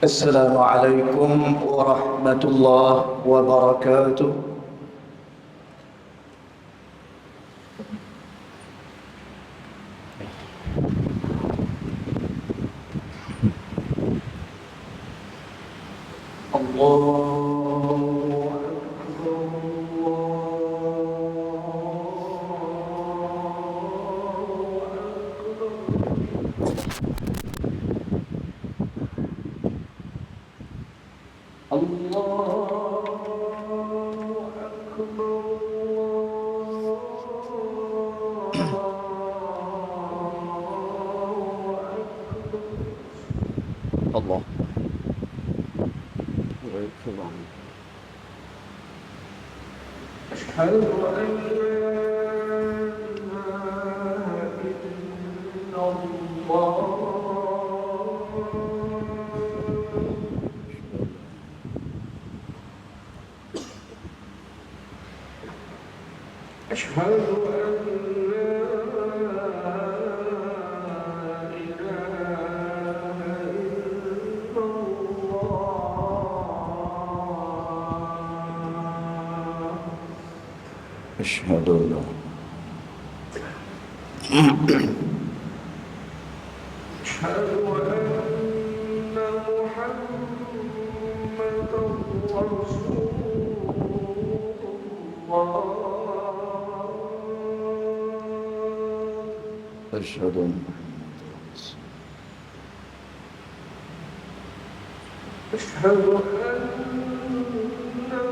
السلام عليكم ورحمة الله وبركاته. الله الله أشهد أن لا إله إلا الله أشهد أن لا إله إلا الله أشهد أن لا أشهد أن محمدا رسول الله أشهد أن أشهد أن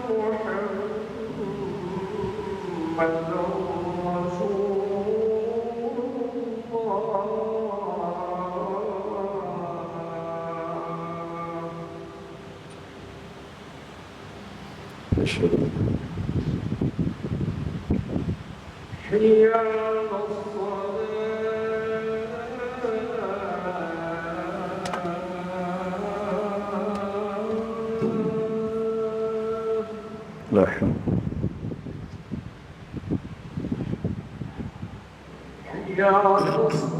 محمدا رسول الله أشهد حي على الصلاة لا حول حي على الصلاة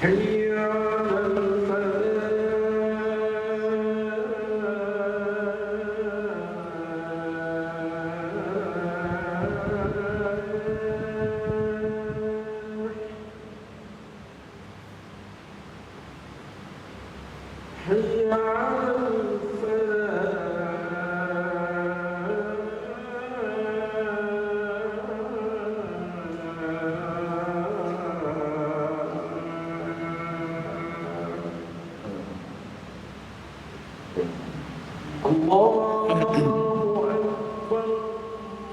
حي على الفلاح حي على الفلاح الله أكبر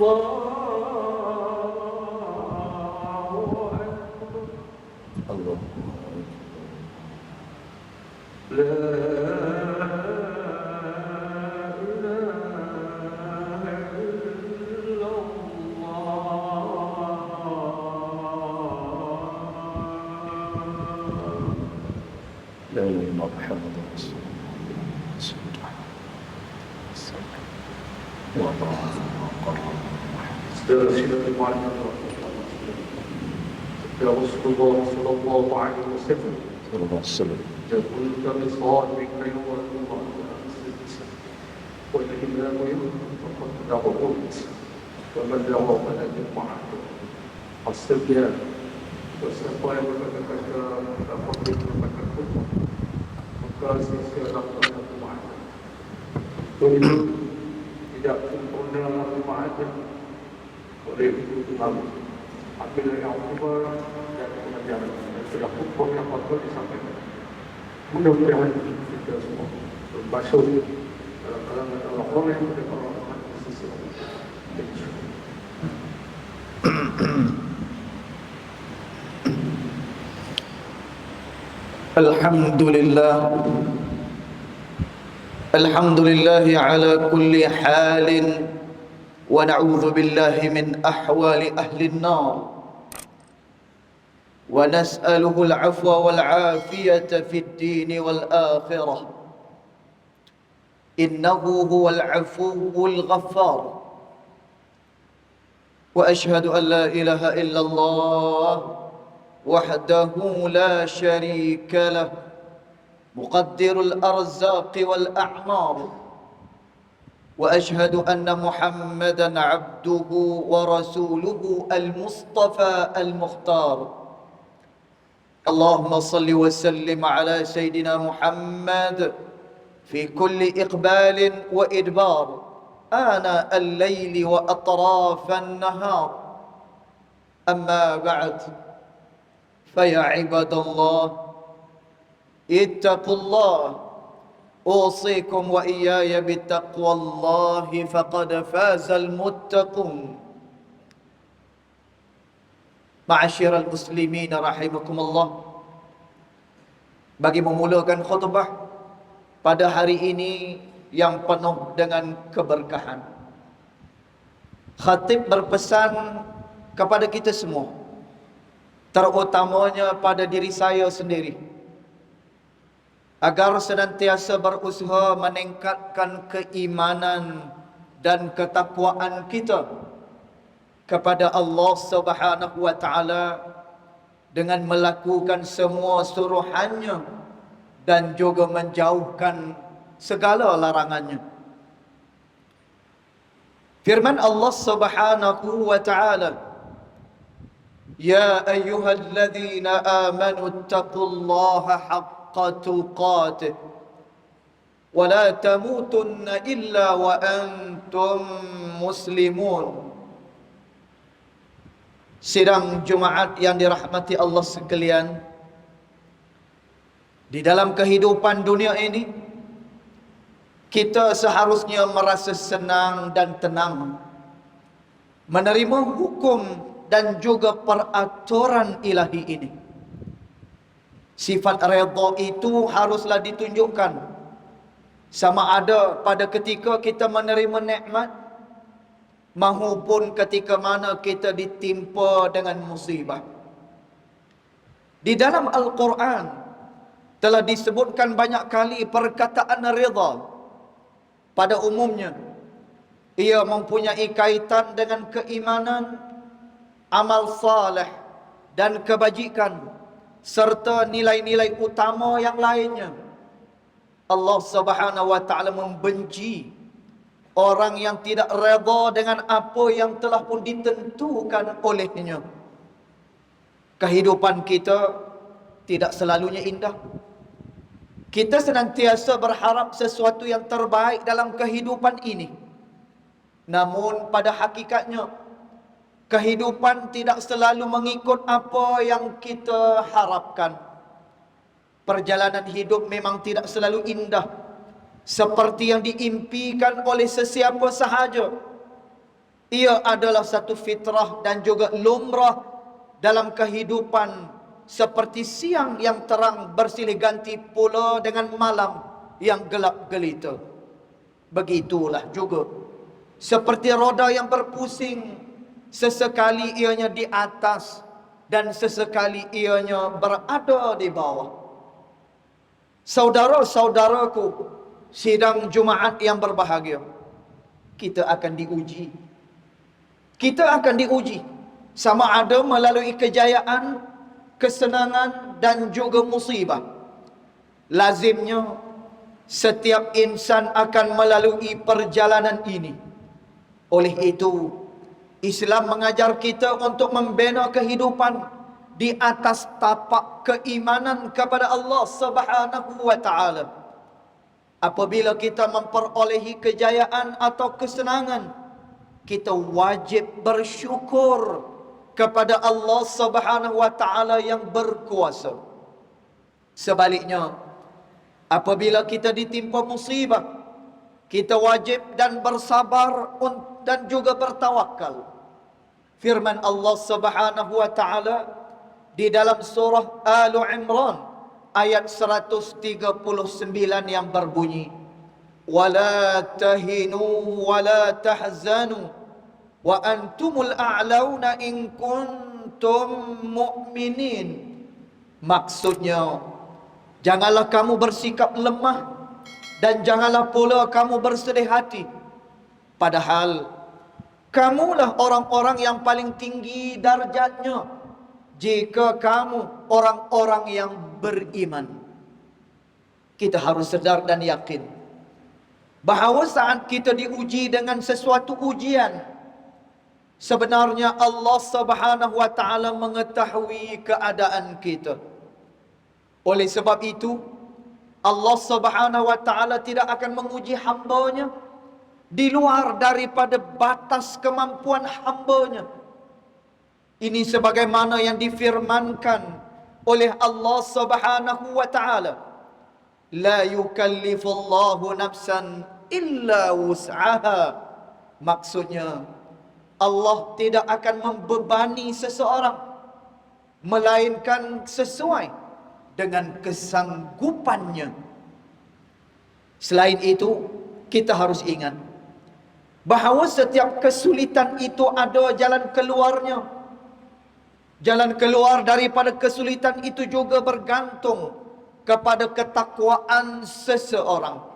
الله أكبر الله لا إله إلا الله لا إله إلا الله محمد رسول الله والله Saudara sidang Muhammad ya Rasulullah sallallahu alaihi wasallam صلى الله عليه وسلم يقول كما صاحبك يوم الله والإمام فقد لغوت ومن لغو فلا جمعه السبيان والسفايا وفتكك فقد فتكك وكاسي سيادة معه تريد tidak sempurna Jumaatnya oleh itu Tuhan apabila yang akbar dan pengajaran dan sudah khutbah yang patut disampaikan mudah-mudahan kita semua berbahasa dalam kalangan orang-orang yang berdekat di sisi Allah. Alhamdulillah الحمد لله على كل حال ونعوذ بالله من أحوال أهل النار ونسأله العفو والعافية في الدين والآخرة، إنه هو العفو الغفار. وأشهد أن لا إله إلا الله وحده لا شريك له، مقدر الأرزاق والأعمار. وأشهد أن محمدا عبده ورسوله المصطفى المختار. اللهم صل وسلم على سيدنا محمد في كل إقبال وإدبار، آناء الليل وأطراف النهار. أما بعد، فيا عباد الله، اتقوا الله، أوصيكم وإياي بتقوى الله، فقد فاز المتقون. Ma'asyiral muslimin rahimakumullah. Bagi memulakan khutbah pada hari ini yang penuh dengan keberkahan, khatib berpesan kepada kita semua, terutamanya pada diri saya sendiri, agar senantiasa berusaha meningkatkan keimanan dan ketakwaan kita kepada Allah Subhanahu wa taala dengan melakukan semua suruhannya dan juga menjauhkan segala larangannya. Firman Allah Subhanahu wa taala, "Ya ayyuhalladzina amanu taqullaha haqqa tuqatih wa la tamutunna illa wa antum muslimun." Sidang Jumaat yang dirahmati Allah sekalian, di dalam kehidupan dunia ini kita seharusnya merasa senang dan tenang menerima hukum dan juga peraturan ilahi ini. Sifat redha itu haruslah ditunjukkan, sama ada pada ketika kita menerima nikmat mahupun ketika mana kita ditimpa dengan musibah. Di dalam Al-Quran telah disebutkan banyak kali perkataan redha. Pada umumnya ia mempunyai kaitan dengan keimanan, amal saleh dan kebajikan serta nilai-nilai utama yang lainnya. Allah Subhanahu wa taala membenci orang yang tidak redha dengan apa yang telah pun ditentukan olehnya. Kehidupan kita tidak selalunya indah. Kita senantiasa berharap sesuatu yang terbaik dalam kehidupan ini. Namun pada hakikatnya, kehidupan tidak selalu mengikut apa yang kita harapkan. Perjalanan hidup memang tidak selalu indah seperti yang diimpikan oleh sesiapa sahaja. Ia adalah satu fitrah dan juga lumrah dalam kehidupan, seperti siang yang terang bersilih ganti pula dengan malam yang gelap gelita. Begitulah juga seperti roda yang berpusing, sesekali ianya di atas dan sesekali ianya berada di bawah. Saudara-saudaraku, sidang Jumaat yang berbahagia, kita akan diuji. Kita akan diuji sama ada melalui kejayaan, kesenangan dan juga musibah. Lazimnya setiap insan akan melalui perjalanan ini. Oleh itu, Islam mengajar kita untuk membina kehidupan di atas tapak keimanan kepada Allah Subhanahu wa taala. Apabila kita memperolehi kejayaan atau kesenangan, kita wajib bersyukur kepada Allah Subhanahu wa taala yang berkuasa. Sebaliknya, apabila kita ditimpa musibah, kita wajib dan bersabar dan juga bertawakal. Firman Allah Subhanahu wa taala di dalam surah Al-Imran ayat 139 yang berbunyi, "Wala tahinu wala tahzanu wa antumul a'launa in kuntum kuntum mu'minin. Maksudnya, janganlah kamu bersikap lemah dan janganlah pula kamu bersedih hati. Padahal kamulah orang-orang yang paling tinggi darjatnya jika kamu orang-orang yang beriman. Kita harus sedar dan yakin bahawa saat kita diuji dengan sesuatu ujian, sebenarnya Allah Subhanahu wa taala mengetahui keadaan kita. Oleh sebab itu, Allah Subhanahu wa taala tidak akan menguji hamba-Nya di luar daripada batas kemampuan hamba-Nya. Ini sebagaimana yang difirmankan oleh Allah Subhanahu wa taala, la yukallifullahu nafsan illa wus'aha. Maksudnya, Allah tidak akan membebani seseorang melainkan sesuai dengan kesanggupannya. Selain itu, kita harus ingat bahawa setiap kesulitan itu ada jalan keluarnya. Jalan keluar daripada kesulitan itu juga bergantung kepada ketakwaan seseorang.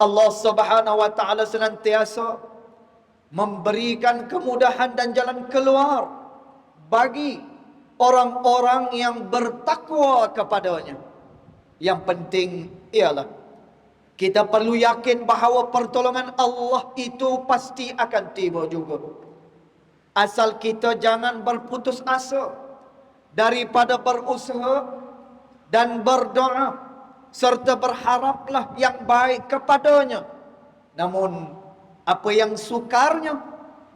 Allah Subhanahu wa taala senantiasa memberikan kemudahan dan jalan keluar bagi orang-orang yang bertakwa kepadanya. Yang penting ialah kita perlu yakin bahawa pertolongan Allah itu pasti akan tiba juga. Asal kita jangan berputus asa daripada berusaha dan berdoa serta berharaplah yang baik kepadanya. Namun apa yang sukarnya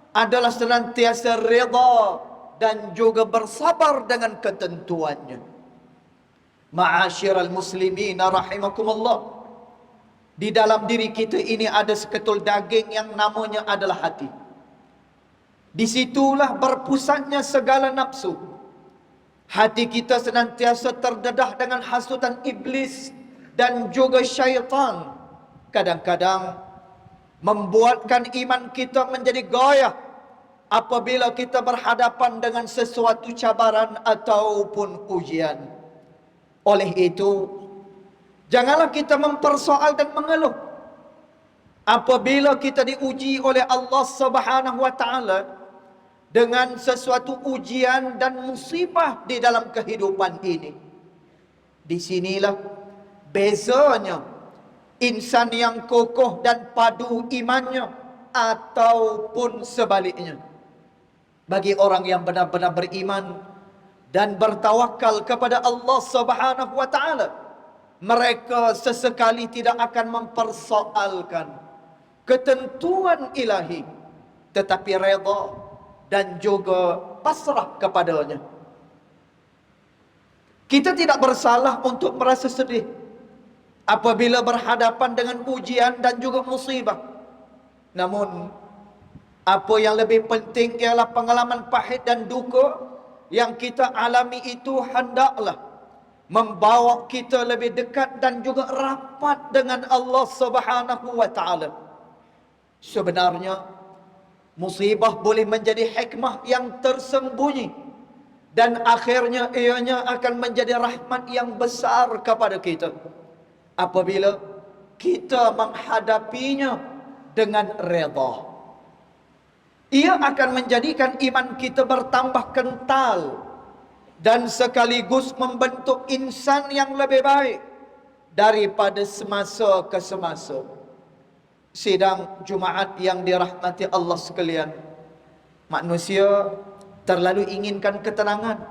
adalah senantiasa redha dan juga bersabar dengan ketentuannya. Ma'asyiral muslimin rahimakumullah, di dalam diri kita ini ada seketul daging yang namanya adalah hati. Disitulah berpusatnya segala nafsu. Hati kita senantiasa terdedah dengan hasutan iblis dan juga syaitan. Kadang-kadang membuatkan iman kita menjadi goyah apabila kita berhadapan dengan sesuatu cabaran ataupun ujian. Oleh itu, janganlah kita mempersoal dan mengeluh apabila kita diuji oleh Allah Subhanahu wa taala dengan sesuatu ujian dan musibah di dalam kehidupan ini. Di sinilah bezanya insan yang kokoh dan padu imannya ataupun sebaliknya. Bagi orang yang benar-benar beriman dan bertawakal kepada Allah Subhanahu wa taala, mereka sesekali tidak akan mempersoalkan ketentuan ilahi, tetapi redha dan juga pasrah kepadanya. Kita tidak bersalah untuk merasa sedih apabila berhadapan dengan ujian dan juga musibah. Namun, apa yang lebih penting ialah pengalaman pahit dan duka yang kita alami itu hendaklah membawa kita lebih dekat dan juga rapat dengan Allah Subhanahu wa taala. Sebenarnya, musibah boleh menjadi hikmah yang tersembunyi dan akhirnya ianya akan menjadi rahmat yang besar kepada kita apabila kita menghadapinya dengan redha. Ia akan menjadikan iman kita bertambah kental dan sekaligus membentuk insan yang lebih baik daripada semasa ke semasa. Sidang Jumaat yang dirahmati Allah sekalian, manusia terlalu inginkan ketenangan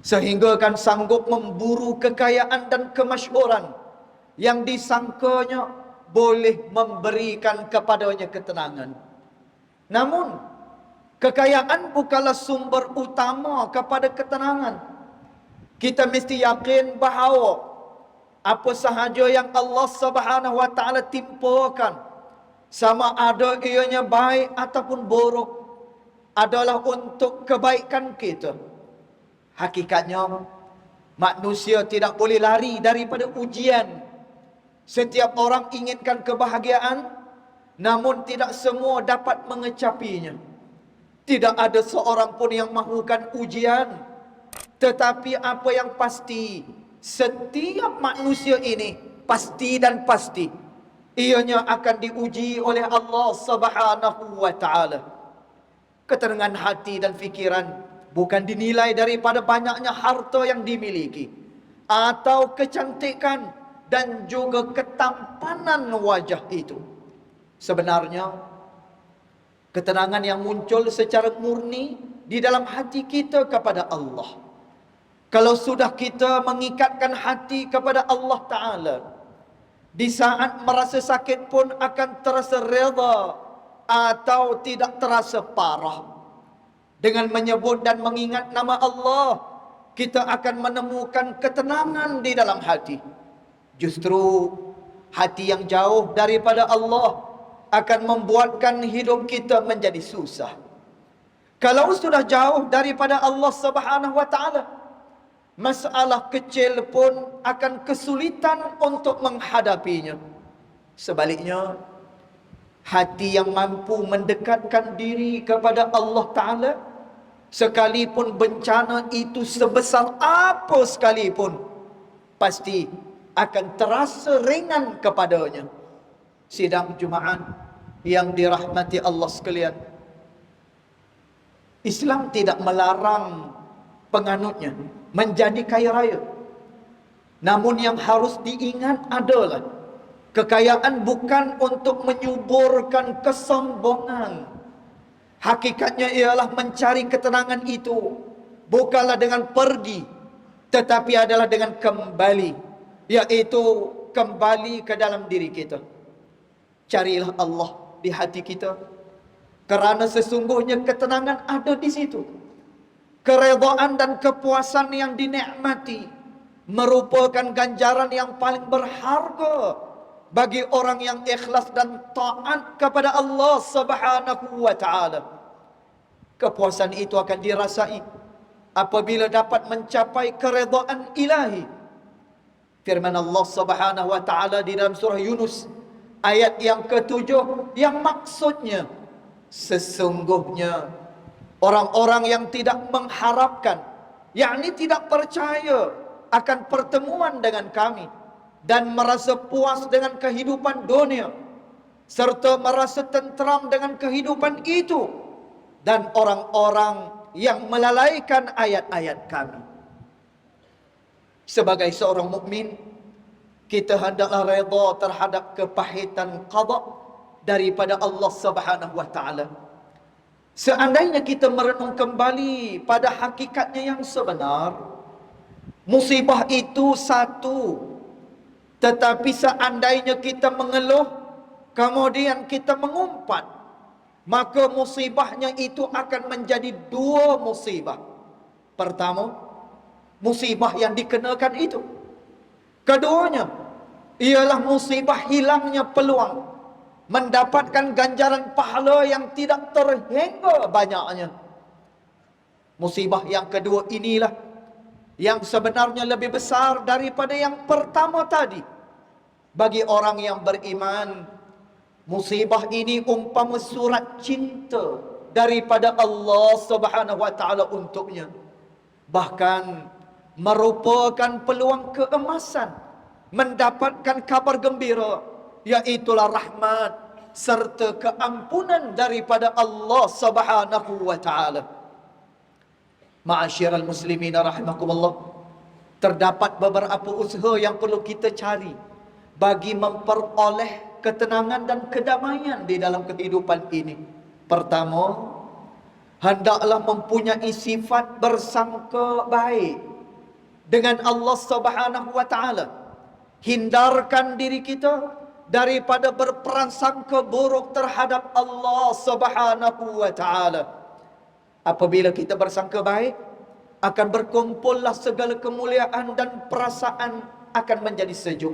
sehingga kan sanggup memburu kekayaan dan kemasyhuran yang disangkanya boleh memberikan kepadanya ketenangan. Namun kekayaan bukanlah sumber utama kepada ketenangan. Kita mesti yakin bahawa apa sahaja yang Allah Subhanahu wa taala timpakan, sama ada ianya baik ataupun buruk, adalah untuk kebaikan kita. Hakikatnya, manusia tidak boleh lari daripada ujian. Setiap orang inginkan kebahagiaan, namun tidak semua dapat mengecapinya. Tidak ada seorang pun yang mahukan ujian. Tetapi apa yang pasti, setiap manusia ini pasti dan pasti ianya akan diuji oleh Allah Subhanahu wa taala. Keterangan hati dan fikiran bukan dinilai daripada banyaknya harta yang dimiliki atau kecantikan dan juga ketampanan wajah itu. Sebenarnya ketenangan yang muncul secara murni di dalam hati kita kepada Allah. Kalau sudah kita mengikatkan hati kepada Allah Ta'ala, di saat merasa sakit pun akan terasa reda atau tidak terasa parah. Dengan menyebut dan mengingat nama Allah, kita akan menemukan ketenangan di dalam hati. Justru hati yang jauh daripada Allah akan membuatkan hidup kita menjadi susah. Kalau sudah jauh daripada Allah Subhanahu wa taala, masalah kecil pun akan kesulitan untuk menghadapinya. Sebaliknya, hati yang mampu mendekatkan diri kepada Allah Ta'ala, sekalipun bencana itu sebesar apa sekalipun, pasti akan terasa ringan kepadanya. Sidang Jumaat yang dirahmati Allah sekalian, Islam tidak melarang penganutnya menjadi kaya raya. Namun yang harus diingat adalah kekayaan bukan untuk menyuburkan kesombongan. Hakikatnya ialah mencari ketenangan itu bukanlah dengan pergi, tetapi adalah dengan kembali, yaitu kembali ke dalam diri kita. Carilah Allah di hati kita, kerana sesungguhnya ketenangan ada di situ. Keredaan dan kepuasan yang dinikmati merupakan ganjaran yang paling berharga bagi orang yang ikhlas dan taat kepada Allah Subhanahu wa taala. Kepuasan itu akan dirasai apabila dapat mencapai keredaan ilahi. Firman Allah Subhanahu wa taala di dalam surah Yunus ayat yang ke-7 yang maksudnya sesungguhnya orang-orang yang tidak mengharapkan, yakni tidak percaya akan pertemuan dengan kami dan merasa puas dengan kehidupan dunia serta merasa tenteram dengan kehidupan itu, dan orang-orang yang melalaikan ayat-ayat kami. Sebagai seorang mukmin, kita hendaklah redha terhadap kepahitan qada daripada Allah Subhanahu wa taala. Seandainya kita merenung kembali pada hakikatnya yang sebenar, musibah itu satu. Tetapi seandainya kita mengeluh, kemudian kita mengumpat, maka musibahnya itu akan menjadi dua musibah. Pertama, musibah yang dikenakan itu. Keduanya, ialah musibah hilangnya peluang mendapatkan ganjaran pahala yang tidak terhingga banyaknya. Musibah yang kedua inilah yang sebenarnya lebih besar daripada yang pertama tadi. Bagi orang yang beriman, musibah ini umpama surat cinta daripada Allah Subhanahu wa taala untuknya. Bahkan merupakan peluang keemasan mendapatkan kabar gembira, yaitulah rahmat serta keampunan daripada Allah Subhanahu wa taala. Ma'asyiral muslimin rahimakumullah, terdapat beberapa usaha yang perlu kita cari bagi memperoleh ketenangan dan kedamaian di dalam kehidupan ini. Pertama, hendaklah mempunyai sifat bersangka baik dengan Allah Subhanahu wa taala. Hindarkan diri kita daripada berprasangka buruk terhadap Allah Subhanahu wa taala. Apabila kita bersangka baik, akan berkumpullah segala kemuliaan dan perasaan akan menjadi sejuk.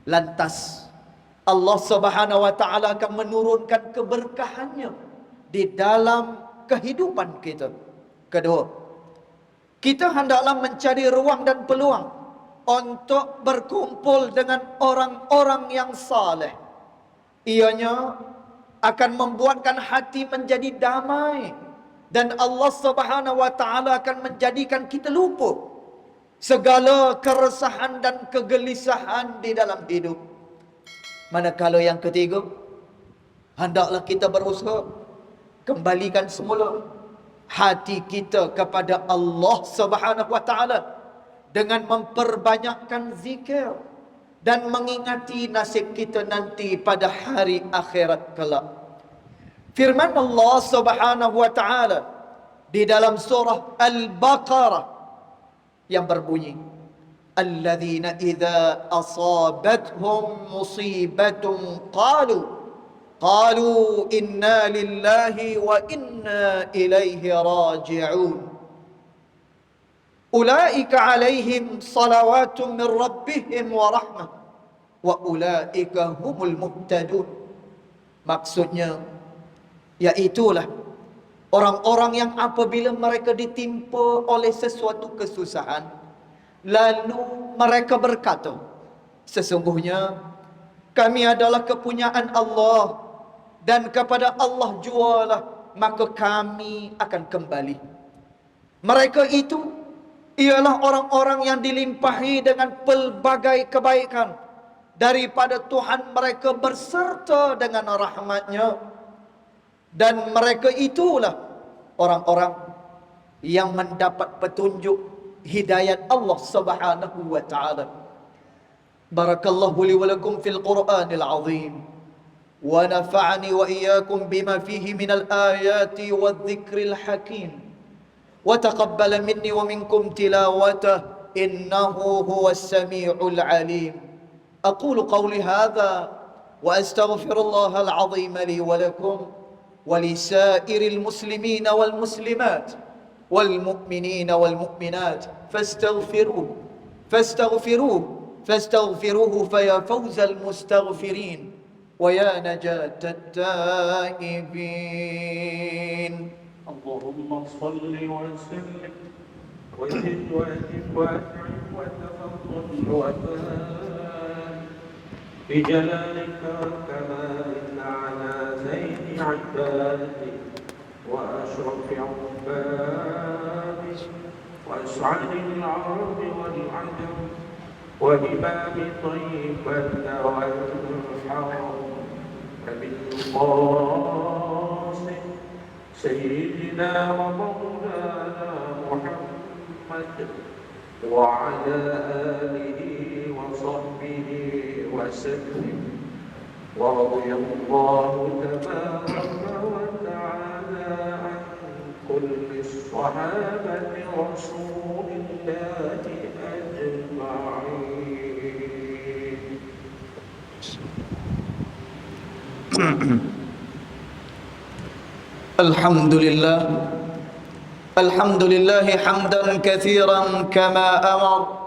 Lantas Allah Subhanahu wa taala akan menurunkan keberkahannya di dalam kehidupan kita. Kedua, kita hendaklah mencari ruang dan peluang untuk berkumpul dengan orang-orang yang saleh. Ianya akan membuatkan hati menjadi damai, dan Allah Subhanahu wa taala akan menjadikan kita lupa segala keresahan dan kegelisahan di dalam hidup. Manakala yang ketiga, hendaklah kita berusaha kembalikan semula hati kita kepada Allah Subhanahu wa taala dengan memperbanyakkan zikir dan mengingati nasib kita nanti pada hari akhirat kelak. Firman Allah Subhanahu wa taala di dalam surah Al-Baqarah yang berbunyi, alladzina idza asabathum musibatun qalu inna lillahi wa inna ilaihi raji'un ulaika alaihim salawatun min rabbihim wa rahmah wa ulaika humul muhtadun. Maksudnya, yaitulah orang-orang yang apabila mereka ditimpa oleh sesuatu kesusahan, lalu mereka berkata, sesungguhnya kami adalah kepunyaan Allah, dan kepada Allah jualah maka kami akan kembali. Mereka itu ialah orang-orang yang dilimpahi dengan pelbagai kebaikan daripada Tuhan mereka berserta dengan rahmat-Nya, dan mereka itulah orang-orang yang mendapat petunjuk hidayat Allah Subhanahu wa taala. Barakallahu li wa lakum fil Qur'anil azim wa nafa'ani wa iyyakum bima fihi minal ayati wadh-dhikril hakim wa taqabbala minni wa minkum tilawatahu innahu huwas samiul alim. Aqulu qawli hadha wa astaghfirullahal azim li wa lakum ولسائر المسلمين والمسلمات والمؤمنين والمؤمنات فاستغفروه فيا فوز المستغفرين ويا نجاة التائبين. اللهم صل وسلم وزد وأجب وأكرم وتفضل وبارك بجلالك وكمالك على زين عبادك وأشرف عبادك وأسعد العرب والعجم وإمام طيبة والحرم بالقاسم سيدنا ومولانا محمد وعلى آله وصحبه وسلم. ورضي الله تبارك وتعالى عن كل الصحابة رسول الله أجمعين. الحمد لله حمدا كثيرا كما أمر.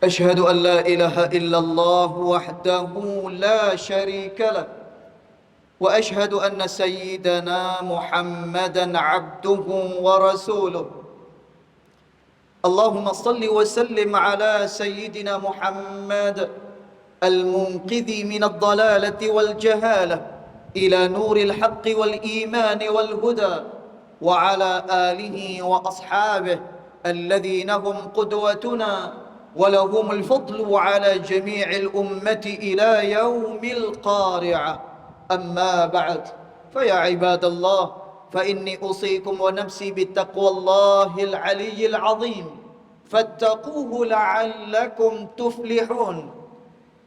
أشهد أن لا إله إلا الله وحده لا شريك له، وأشهد أن سيدنا محمدا عبده ورسوله. اللهم صل وسلم على سيدنا محمد المنقذ من الضلالة والجهالة إلى نور الحق والإيمان والهدى، وعلى آله وأصحابه الذين هم قدوتنا ولهم الفضل على جميع الأمة إلى يوم القارعة. أما بعد، فيا عباد الله، فإني أوصيكم ونفسي بتقوى الله العلي العظيم، فاتقوه لعلكم تفلحون.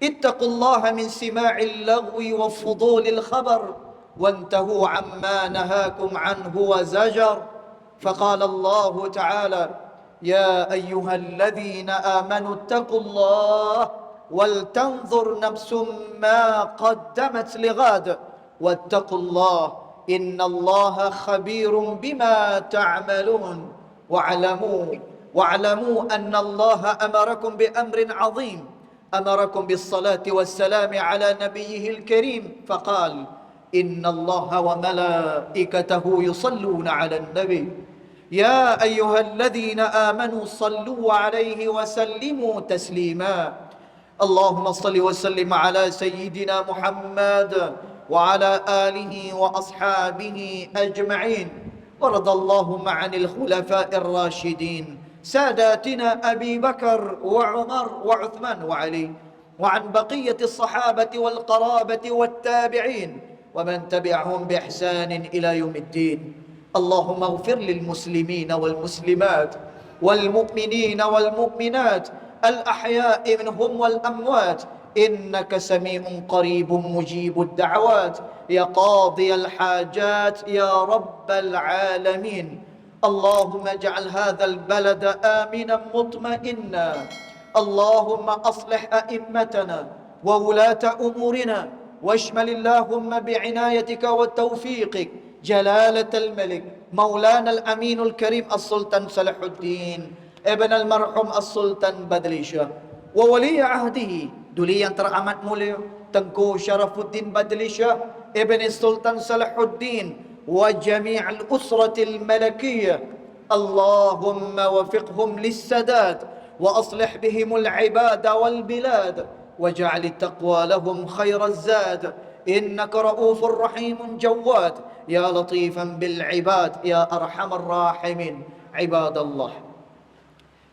اتقوا الله من سماع اللغو وفضول الخبر، وانتهوا عما نهاكم عنه وزجر. فقال الله تعالى: يا أيها الذين آمنوا اتقوا الله ولتنظر نفس ما قدمت لغد واتقوا الله إن الله خبير بما تعملون. واعلموا أن الله أمركم بأمر عظيم، أمركم بالصلاة والسلام على نبيه الكريم، فقال: إن الله وملائكته يصلون على النبي يا أيها الذين آمنوا صلوا عليه وسلموا تسليما. اللهم صل وسلم على سيدنا محمد وعلى آله وأصحابه أجمعين. ورضى اللهم عن الخلفاء الراشدين ساداتنا أبي بكر وعمر وعثمان وعلي، وعن بقية الصحابة والقرابة والتابعين ومن تبعهم بإحسان إلى يوم الدين. اللهم اغفر للمسلمين والمسلمات والمؤمنين والمؤمنات الأحياء منهم والأموات، إنك سميع قريب مجيب الدعوات يا قاضي الحاجات يا رب العالمين. اللهم اجعل هذا البلد آمنا مطمئنا. اللهم أصلح أئمتنا وولاة أمورنا، واشمل اللهم بعنايتك وتوفيقك جلالة الملك مولانا الأمين الكريم السلطان صلاح الدين ابن المرحوم السلطان بدري شاه، وولي عهده duli yang teramat mulia Tengku Syarafuddin Badli Shah Ibn Sultan Salahuddin wa jami'al usratil malakiyah. Allahumma wafiqhum lissadad wa aslih bihimul ibada wal bilad waj'al taqwa lahum khairaz zad. Innaka ra'ufur rahimun jawad ya latifan bil ibad ya arhamar rahimin. Ibadallah,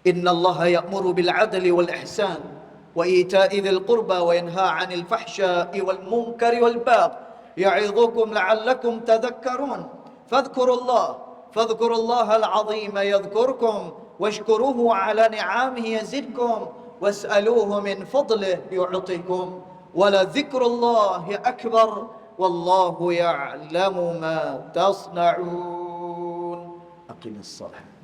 inna Allah ya'muru bil adli wal ihsan وإيتاء ذي القربى وينهى عن الفحشاء والمنكر والبغي يعظكم لعلكم تذكرون. فاذكروا الله العظيم يذكركم واشكروه على نعمه يزدكم واسألوه من فضله يعطكم ولذكر الله أكبر والله يعلم ما تصنعون. أقم الصلاة.